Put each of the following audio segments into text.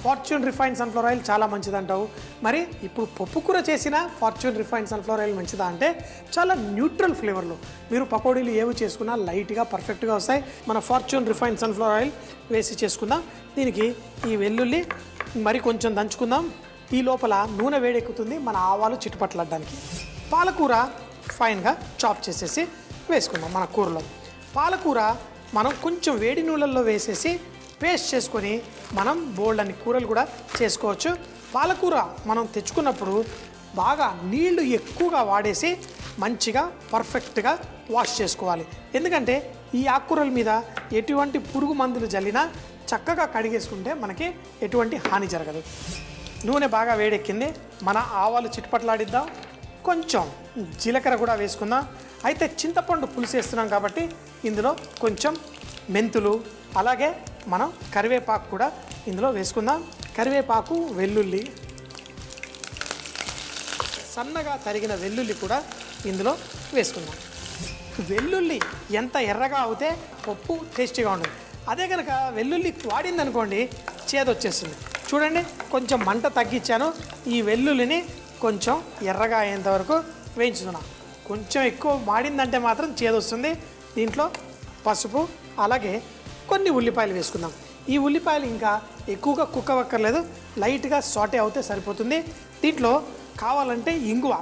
Fortune refined sunflower oil చాలా మంచిది అంటావు. మరి ఇప్పుడు పప్పు కూర చేసిన ఫార్చ్యూన్ రిఫైన్డ్ సన్ఫ్లవర్ ఆయిల్ మంచిదా అంటే చాలా న్యూట్రల్ ఫ్లేవర్లో మీరు పకోడీలు ఏవి చేసుకున్నా లైట్గా పర్ఫెక్ట్గా వస్తాయి. మన ఫార్చ్యూన్ రిఫైన్డ్ సన్ఫ్లవర్ ఆయిల్ వేసి చేసుకుందాం. దీనికి ఈ వెల్లుల్లి మరి కొంచెం దంచుకుందాం. ఈ లోపల నూనె వేడెక్కుతుంది మన ఆవాలు చిట్టుపట్లాడడానికి. పాలకూర ఫైన్గా చాప్ చేసేసి వేసుకుందాం మన కూరలో. పాలకూర మనం కొంచెం వేడి నూనెల్లో వేసేసి పేస్ట్ చేసుకొని మనం బోల్డ్ అన్ని కూరలు కూడా చేసుకోవచ్చు. పాలకూర మనం తెచ్చుకున్నప్పుడు బాగా నీళ్లు ఎక్కువగా వాడేసి మంచిగా పర్ఫెక్ట్గా వాష్ చేసుకోవాలి. ఎందుకంటే ఈ ఆకుకూరల మీద ఎటువంటి పురుగు మందులు జల్లినా చక్కగా కడిగేసుకుంటే మనకి ఎటువంటి హాని జరగదు. నూనె బాగా వేడెక్కింది. మన ఆవాలు చిట్పట్లాడిద్దాం. కొంచెం జీలకర్ర కూడా వేసుకుందాం. అయితే చింతపండు పులుసు వేస్తున్నాం కాబట్టి ఇందులో కొంచెం మెంతులు అలాగే మనం కరివేపాకు కూడా ఇందులో వేసుకుందాం. కరివేపాకు, వెల్లుల్లి, సన్నగా తరిగిన వెల్లుల్లి కూడా ఇందులో వేసుకుందాం. వెల్లుల్లి ఎంత ఎర్రగా అవుతే పప్పు టేస్టీగా ఉంటుంది. అదే కనుక వెల్లుల్లి వాడిందనుకోండి చేదొచ్చేస్తుంది. చూడండి కొంచెం మంట తగ్గించాను. ఈ వెల్లుల్లిని కొంచెం ఎర్రగా అయ్యేంత వరకు వేయించుతున్నాను. కొంచెం ఎక్కువ మాడిందంటే మాత్రం చేదొస్తుంది. దీంట్లో పసుపు అలాగే కొన్ని ఉల్లిపాయలు వేసుకుందాం. ఈ ఉల్లిపాయలు ఇంకా ఎక్కువగా కుక్ అవ్వక్కర్లేదు, లైట్గా సాటే అవుతే సరిపోతుంది. దీంట్లో కావాలంటే ఇంగువ,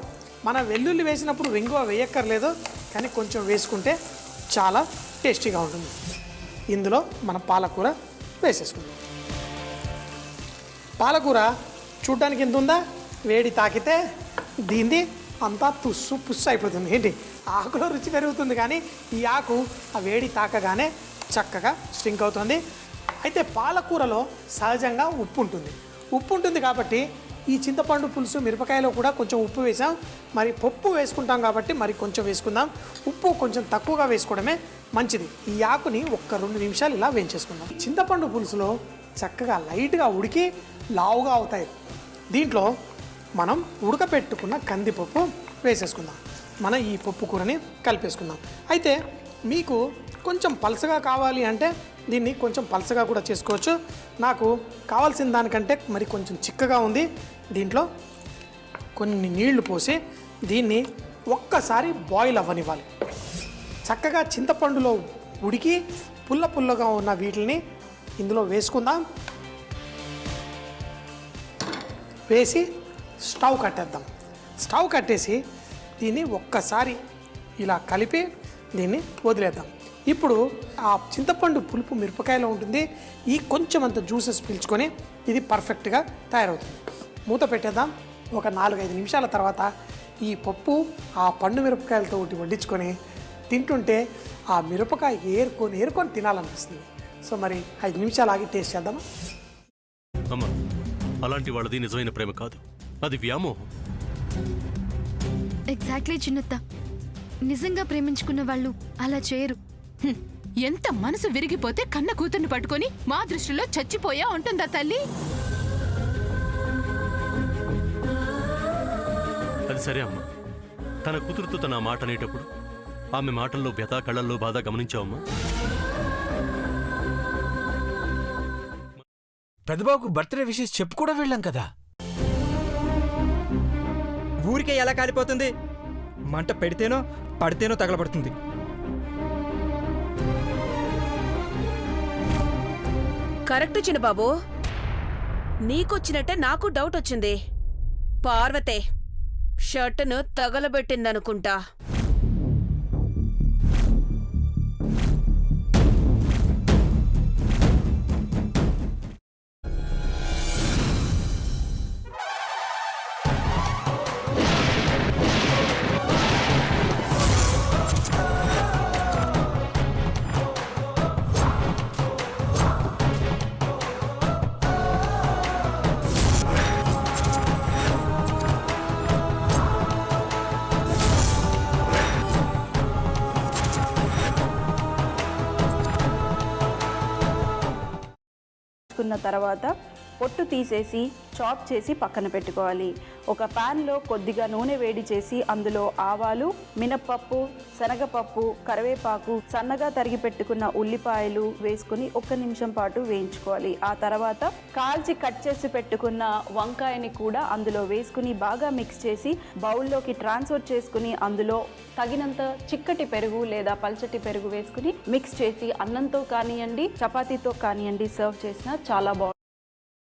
మన వెల్లుల్లి వేసినప్పుడు ఇంగువ వేయక్కర్లేదు కానీ కొంచెం వేసుకుంటే చాలా టేస్టీగా ఉంటుంది. ఇందులో మన పాలకూర వేసేసుకుందాం. పాలకూర చూడడానికి ఎంత ఉందా, వేడి తాకితే దీన్ని అంతా తుస్సు పుస్సు అయిపోతుంది. ఏంటి ఆకులో రుచి పెరుగుతుంది కానీ ఈ ఆకు ఆ వేడి తాకగానే చక్కగా స్ట్రింక్ అవుతుంది. అయితే పాలకూరలో సహజంగా ఉప్పు ఉంటుంది కాబట్టి ఈ చింతపండు పులుసు మిరపకాయలో కూడా కొంచెం ఉప్పు వేసాం. మరి పప్పు వేసుకుంటాం కాబట్టి మరి కొంచెం వేసుకుందాం. ఉప్పు కొంచెం తక్కువగా వేసుకోవడమే మంచిది. ఈ ఆకుని 1-2 నిమిషాలు ఇలా వేయించేసుకుందాం. చింతపండు పులుసులో చక్కగా లైట్గా ఉడికి లావుగా అవుతాయి. దీంట్లో మనం ఉడకపెట్టుకున్న కందిపప్పు వేసేసుకుందాం. మన ఈ పప్పు కూరని కలిపేసుకుందాం. అయితే మీకు కొంచెం పలసగా కావాలి అంటే దీన్ని కొంచెం పలసగా కూడా చేసుకోవచ్చు. నాకు కావాల్సిన దానికంటే మరి కొంచెం చిక్కగా ఉంది. దీంట్లో కొన్ని నీళ్లు పోసి దీన్ని ఒక్కసారి బాయిల్ అవ్వనివ్వాలి. చక్కగా చింతపండులో ఉడికి పుల్లగా ఉన్న వీటిని ఇందులో వేసుకుందాం. వేసి స్టవ్ కట్టేద్దాం. స్టవ్ కట్టేసి దీన్ని ఒక్కసారి ఇలా కలిపి దీన్ని వదిలేద్దాం. ఇప్పుడు ఆ చింతపండు పులుపు మిరపకాయలో ఉంటుంది. ఈ కొంచెం అంత జ్యూసెస్ పీల్చుకొని ఇది పర్ఫెక్ట్గా తయారవుతుంది. మూత పెట్టేద్దాం. ఒక 4-5 నిమిషాల తర్వాత ఈ పప్పు ఆ పండు మిరపకాయలతో ఒకటి వడ్డించుకొని తింటుంటే ఆ మిరపకాయ ఏరుకొని తినాలనిపిస్తుంది. సో మరి 5 నిమిషాలు ఆగి టేస్ట్ చేద్దామా? అమ్మా, అలాంటి వాళ్ళది నిజమైన ప్రేమ కాదు, అది వ్యామోహం. ఎగ్జాక్ట్లీ చిన్నత్త, నిజంగా ప్రేమించుకున్న వాళ్ళు అలా చేయరు. ఎంత మనసు విరిగిపోతే కన్న కూతుర్ని పట్టుకొని మా దృష్టిలో చచ్చిపోయా ఉంటుందా తల్లి? అది సరే అమ్మా, తన కూతురుతో తన మాట అనేటప్పుడు ఆమె మాటల్లో వ్యథ, కళ్ళల్లో బాధ గమనించావమ్మా? పెద్దబాబుకు బర్త్డే విషెస్ చెప్పు కూడా వెళ్ళాం కదా. ఊరికే ఎలా కాలిపోతుంది? మంట పెడితేనో పడితేనో తగలబడుతుంది. కరెక్ట్ చిన్నబాబు, నీకొచ్చినట్టే నాకు డౌట్ వచ్చింది. పార్వతే షర్టును తగలబెట్టిందనుకుంటా. తర్వాత పొట్టు తీసేసి చాప్ చేసి పక్కన పెట్టుకోవాలి. ఒక ప్యాన్లో కొద్దిగా నూనె వేడి చేసి అందులో ఆవాలు, మినప్పప్పు, శనగపప్పు, కరివేపాకు, సన్నగా తరిగి పెట్టుకున్న ఉల్లిపాయలు వేసుకుని 1 నిమిషం పాటు వేయించుకోవాలి. ఆ తర్వాత కాల్చి కట్ చేసి పెట్టుకున్న వంకాయని కూడా అందులో వేసుకుని బాగా మిక్స్ చేసి బౌల్లోకి ట్రాన్స్ఫర్ చేసుకుని అందులో తగినంత చిక్కటి పెరుగు లేదా పల్చటి పెరుగు వేసుకుని మిక్స్ చేసి అన్నంతో కానివ్వండి, చపాతీతో కానివ్వండి సర్వ్ చేసినా చాలా బాగుంటుంది.